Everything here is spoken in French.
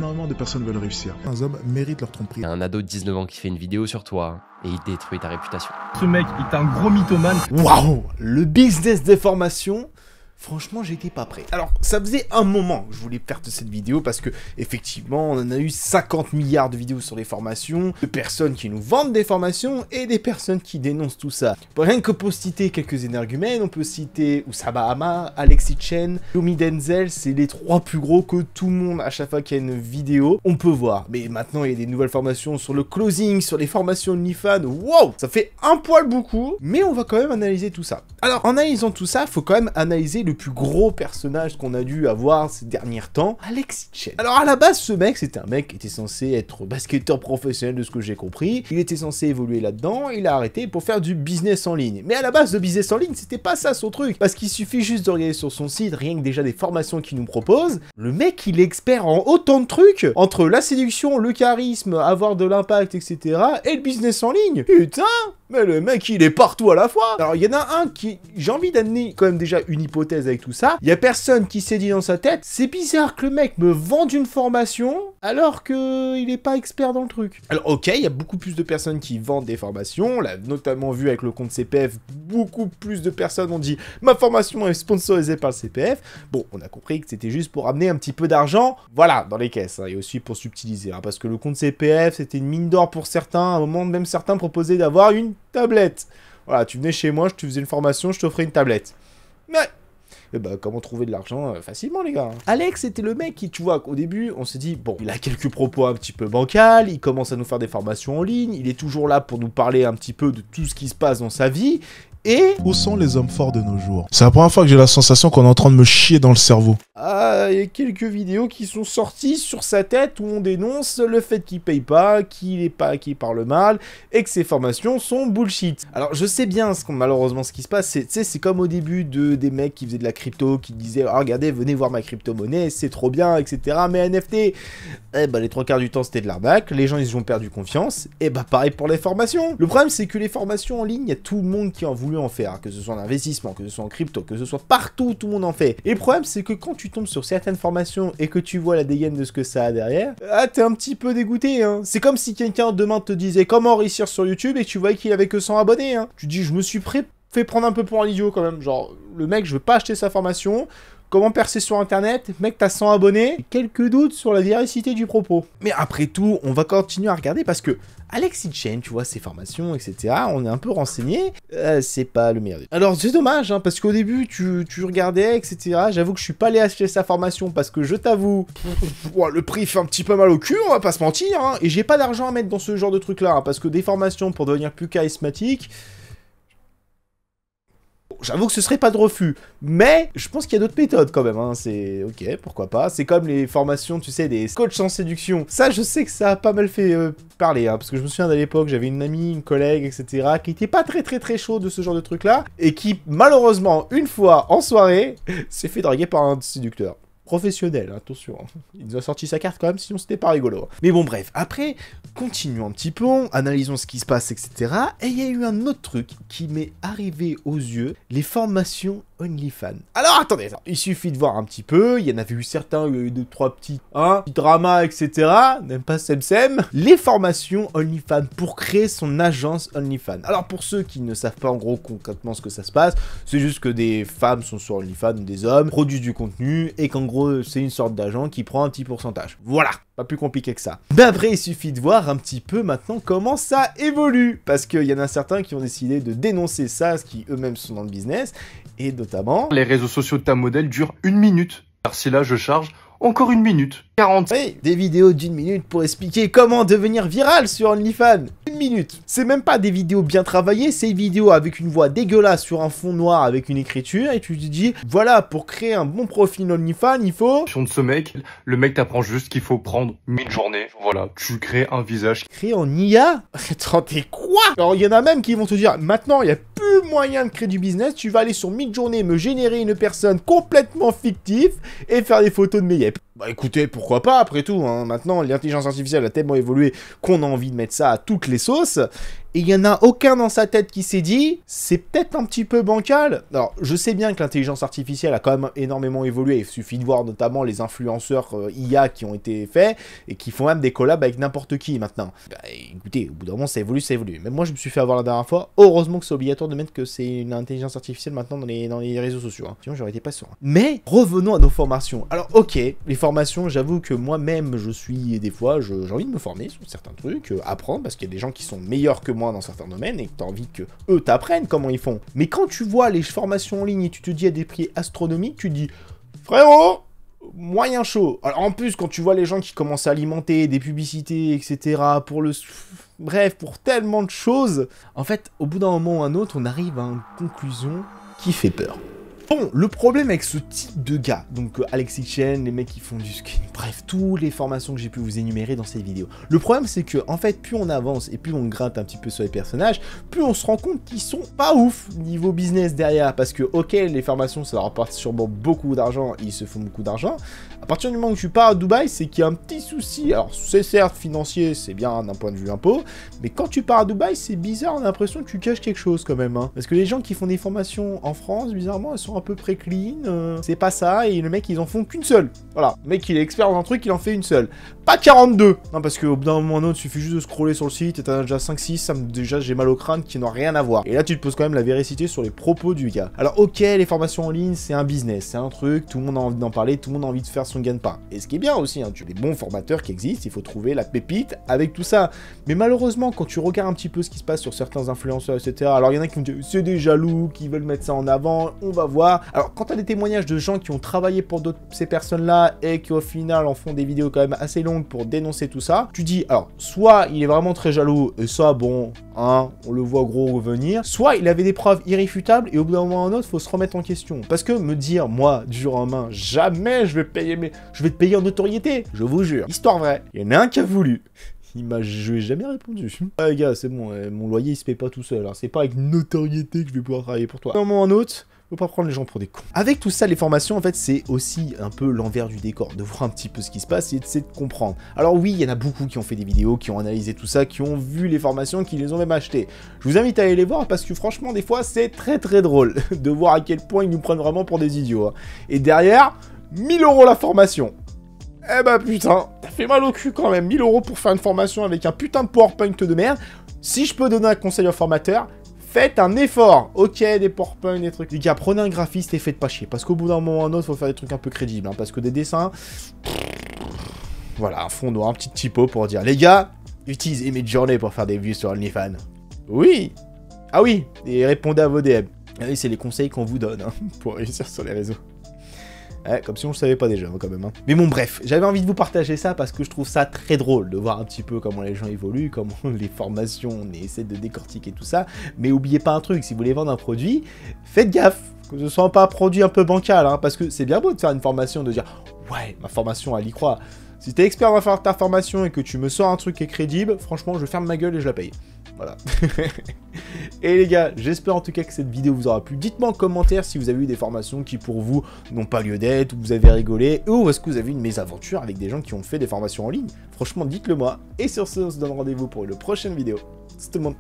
énormément de personnes veulent réussir. Un homme mérite leur tromperie. Un ado de 19 ans qui fait une vidéo sur toi et il détruit ta réputation. Ce mec est un gros mythomane. Waouh, le business des formations. Franchement, j'étais pas prêt. Alors, ça faisait un moment que je voulais faire cette vidéo parce que, effectivement, on en a eu 50 milliards de vidéos sur les formations, de personnes qui nous vendent des formations et des personnes qui dénoncent tout ça. Rien que pour citer quelques énergumènes, on peut citer Oussama Hamar, Alexis Chen, Yomi Denzel, c'est les trois plus gros que tout le monde, à chaque fois qu'il y a une vidéo, on peut voir. Mais maintenant, il y a des nouvelles formations sur le closing, sur les formations OnlyFans. Wow, ça fait un poil beaucoup, mais on va quand même analyser tout ça. Alors, en analysant tout ça, il faut quand même analyser le plus gros personnage qu'on a dû avoir ces derniers temps, Alexis Chen. Alors à la base, ce mec, c'était un mec qui était censé être basketteur professionnel de ce que j'ai compris. Il était censé évoluer là-dedans, il a arrêté pour faire du business en ligne. Mais à la base, le business en ligne, c'était pas ça son truc. Parce qu'il suffit juste de regarder sur son site, rien que déjà des formations qu'il nous propose. Le mec, il est expert en autant de trucs, entre la séduction, le charisme, avoir de l'impact, etc. et le business en ligne. Putain, mais le mec, il est partout à la fois. Alors, il y en a un qui... J'ai envie d'amener quand même déjà une hypothèse avec tout ça. Il y a personne qui s'est dit dans sa tête, c'est bizarre que le mec me vende une formation alors qu'il est pas expert dans le truc. Alors, ok, il y a beaucoup plus de personnes qui vendent des formations. On l'a notamment vu avec le compte CPF. Beaucoup plus de personnes ont dit, ma formation est sponsorisée par le CPF. Bon, on a compris que c'était juste pour amener un petit peu d'argent, voilà, dans les caisses. Hein, et aussi pour subtiliser. Hein, parce que le compte CPF, c'était une mine d'or pour certains. À un moment, même certains proposaient d'avoir une tablette. Voilà, tu venais chez moi, je te faisais une formation, je t'offrais une tablette. Mais, et bah, comment trouver de l'argent facilement, les gars. Alex, c'était le mec qui, tu vois, au début, on s'est dit, bon, il a quelques propos un petit peu bancals, il commence à nous faire des formations en ligne, il est toujours là pour nous parler un petit peu de tout ce qui se passe dans sa vie, et... Où sont les hommes forts de nos jours? C'est la première fois que j'ai la sensation qu'on est en train de me chier dans le cerveau. Ah, il y a quelques vidéos qui sont sorties sur sa tête où on dénonce le fait qu'il paye pas, qu'il parle mal, et que ses formations sont bullshit. Alors, je sais bien, malheureusement, ce qui se passe, c'est comme au début des mecs qui faisaient de la crypto, qui disaient, ah, regardez, venez voir ma crypto-monnaie, c'est trop bien, etc. Mais NFT, eh ben, les trois quarts du temps, c'était de l'arnaque, les gens, ils ont perdu confiance, et bah, pareil pour les formations. Le problème, c'est que les formations en ligne, il y a tout le monde qui en voulu en faire, que ce soit en investissement, que ce soit en crypto, que ce soit partout, tout le monde en fait. Et le problème, c'est que quand tu tombes sur certaines formations et que tu vois la dégaine de ce que ça a derrière, ah, t'es un petit peu dégoûté, hein. C'est comme si quelqu'un demain te disait comment réussir sur YouTube et que tu voyais qu'il avait que 100 abonnés, hein. Tu dis, je me suis fait prendre un peu pour un idiot quand même, genre, le mec, je veux pas acheter sa formation. Comment percer sur internet? Mec, t'as 100 abonnés. Quelques doutes sur la véracité du propos. Mais après tout, on va continuer à regarder parce que Alexis Chen, tu vois, ses formations, etc. On est un peu renseigné. C'est pas le meilleur. Alors, c'est dommage, hein, parce qu'au début, tu regardais, etc. J'avoue que je suis pas allé acheter sa formation parce que je t'avoue, le prix fait un petit peu mal au cul, on va pas se mentir. Hein, et j'ai pas d'argent à mettre dans ce genre de truc-là. Hein, parce que des formations pour devenir plus charismatique... J'avoue que ce serait pas de refus, mais je pense qu'il y a d'autres méthodes quand même, hein. C'est ok, pourquoi pas. C'est comme les formations, tu sais, des coachs en séduction. Ça, je sais que ça a pas mal fait parler, hein, parce que je me souviens à l'époque, j'avais une amie, une collègue, etc., qui était pas très chaud de ce genre de truc-là, et qui, malheureusement, une fois en soirée, s'est fait draguer par un séducteur. Professionnel, attention. Il nous a sorti sa carte quand même, sinon c'était pas rigolo. Mais bon, bref. Après, continuons un petit peu, analysons ce qui se passe, etc. Et il y a eu un autre truc qui m'est arrivé aux yeux, les formations OnlyFans. Alors, attendez, il suffit de voir un petit peu, il y en avait eu certains, il y a eu 2-3 petits dramas, etc. N'aime pas Sem. Les formations OnlyFans pour créer son agence OnlyFans. Alors, pour ceux qui ne savent pas en gros concrètement ce que ça se passe, c'est juste que des femmes sont sur OnlyFans, des hommes, produisent du contenu, et qu'en gros, c'est une sorte d'agent qui prend un petit pourcentage. Voilà, pas plus compliqué que ça. Mais après, il suffit de voir un petit peu maintenant comment ça évolue. Parce qu'il y en a certains qui ont décidé de dénoncer ça, ce qui eux-mêmes sont dans le business, et notamment... Les réseaux sociaux de ta modèle durent 1 minute. Car si là je charge, encore 1 minute. 40. Oui, des vidéos d'1 minute pour expliquer comment devenir viral sur OnlyFans. 1 minute. C'est même pas des vidéos bien travaillées, c'est une vidéo avec une voix dégueulasse sur un fond noir avec une écriture, et tu te dis, voilà, pour créer un bon profil OnlyFans, il faut... De ce mec, le mec t'apprend juste qu'il faut prendre 1000 journées. Voilà, tu crées un visage. Créer en IA? Attendez, quoi? Alors, il y en a même qui vont te dire, maintenant, il n'y a plus moyen de créer du business, tu vas aller sur Midjourney, me générer une personne complètement fictive, et faire des photos de mes yep. Bah écoutez, pourquoi pas, après tout, hein. Maintenant, l'intelligence artificielle a tellement évolué qu'on a envie de mettre ça à toutes les sauces. Et il n'y en a aucun dans sa tête qui s'est dit, c'est peut-être un petit peu bancal. Alors, je sais bien que l'intelligence artificielle a quand même énormément évolué. Il suffit de voir notamment les influenceurs IA qui ont été faits et qui font même des collabs avec n'importe qui maintenant. Bah, écoutez, au bout d'un moment, ça évolue, ça évolue. Même moi, je me suis fait avoir la dernière fois. Heureusement que c'est obligatoire de mettre que c'est une intelligence artificielle maintenant dans les réseaux sociaux. Hein. Sinon, j'aurais été pas sûr. Mais revenons à nos formations. Alors, ok, les formations, j'avoue que moi-même, je suis des fois, j'ai envie de me former sur certains trucs, apprendre, parce qu'il y a des gens qui sont meilleurs que moi dans certains domaines et que tu as envie que eux t'apprennent comment ils font. Mais quand tu vois les formations en ligne et tu te dis à des prix astronomiques, tu te dis frérot, moyen chaud. Alors en plus, quand tu vois les gens qui commencent à alimenter des publicités, etc., pour le... Bref, pour tellement de choses, en fait, au bout d'un moment ou un autre, on arrive à une conclusion qui fait peur. Bon, le problème avec ce type de gars, donc Alexis Chen, les mecs qui font du skin, bref, toutes les formations que j'ai pu vous énumérer dans cette vidéo. Le problème, c'est que, en fait, plus on avance et plus on gratte un petit peu sur les personnages, plus on se rend compte qu'ils sont pas ouf niveau business derrière. Parce que, ok, les formations, ça leur apporte sûrement beaucoup d'argent, ils se font beaucoup d'argent. À partir du moment où tu pars à Dubaï, c'est qu'il y a un petit souci. Alors, c'est certes financier, c'est bien d'un point de vue impôt, mais quand tu pars à Dubaï, c'est bizarre, on a l'impression que tu caches quelque chose quand même. Hein. Parce que les gens qui font des formations en France, bizarrement, elles sont à peu près clean, c'est pas ça, et le mec ils en font qu'une seule. Voilà, le mec il est expert dans un truc, il en fait une seule. Pas 42. Non, parce qu'au bout d'un moment ou un autre, il suffit juste de scroller sur le site et t'as déjà 5-6, déjà j'ai mal au crâne qui n'ont rien à voir. Et là tu te poses quand même la véracité sur les propos du gars. Alors ok, les formations en ligne c'est un business, c'est un truc, tout le monde a envie d'en parler, tout le monde a envie de faire son gagne-pain. Et ce qui est bien aussi, hein, tu as des bons formateurs qui existent, il faut trouver la pépite avec tout ça. Mais malheureusement, quand tu regardes un petit peu ce qui se passe sur certains influenceurs, etc., alors il y en a qui vont dire c'est des jaloux, qui veulent mettre ça en avant, on va voir. Alors quand tu as des témoignages de gens qui ont travaillé pour ces personnes-là et qui au final en font des vidéos quand même assez longues pour dénoncer tout ça, tu dis, alors, soit il est vraiment très jaloux, et ça, bon, hein, on le voit gros revenir, soit il avait des preuves irréfutables, et au bout d'un moment ou un autre, faut se remettre en question. Parce que me dire, moi, du jour en main, jamais je vais te payer en notoriété, je vous jure. Histoire vraie. Il y en a un qui a voulu. Je lui ai jamais répondu. Ah les gars, c'est bon, mon loyer il se paye pas tout seul, alors c'est pas avec notoriété que je vais pouvoir travailler pour toi. À un moment ou un autre, faut pas prendre les gens pour des cons. Avec tout ça, les formations, en fait, c'est aussi un peu l'envers du décor, de voir un petit peu ce qui se passe et d'essayer de comprendre. Alors oui, il y en a beaucoup qui ont fait des vidéos, qui ont analysé tout ça, qui ont vu les formations, qui les ont même achetées. Je vous invite à aller les voir parce que franchement, des fois, c'est très très drôle de voir à quel point ils nous prennent vraiment pour des idiots. Hein. Et derrière, 1000 € la formation. Eh bah putain, ça fait mal au cul quand même, 1000 € pour faire une formation avec un putain de PowerPoint de merde. Si je peux donner un conseil aux formateurs, faites un effort. Ok, des PowerPoint, des trucs. Les gars, prenez un graphiste et faites pas chier. Parce qu'au bout d'un moment ou un autre, faut faire des trucs un peu crédibles. Hein, parce que des dessins... Voilà, un fond noir, un petit typo pour dire, les gars, utilisez Midjourney pour faire des vues sur OnlyFans. Oui. Ah oui, et répondez à vos DM. Ah oui, c'est les conseils qu'on vous donne hein, pour réussir sur les réseaux. Ouais, comme si on le savait pas déjà, quand même. Hein. Mais bon, bref, j'avais envie de vous partager ça parce que je trouve ça très drôle de voir un petit peu comment les gens évoluent, comment les formations, on essaie de décortiquer tout ça. Mais oubliez pas un truc, si vous voulez vendre un produit, faites gaffe, que ce soit pas un produit un peu bancal, hein, parce que c'est bien beau de faire une formation, de dire « Ouais, ma formation, elle y croit ». Si t'es expert dans ta formation et que tu me sors un truc qui est crédible, franchement, je ferme ma gueule et je la paye. Voilà. Et les gars, j'espère en tout cas que cette vidéo vous aura plu. Dites-moi en commentaire si vous avez eu des formations qui pour vous n'ont pas lieu d'être, ou vous avez rigolé, ou est-ce que vous avez eu une mésaventure avec des gens qui ont fait des formations en ligne. Franchement, dites-le moi. Et sur ce, on se donne rendez-vous pour une prochaine vidéo. C'est tout le monde.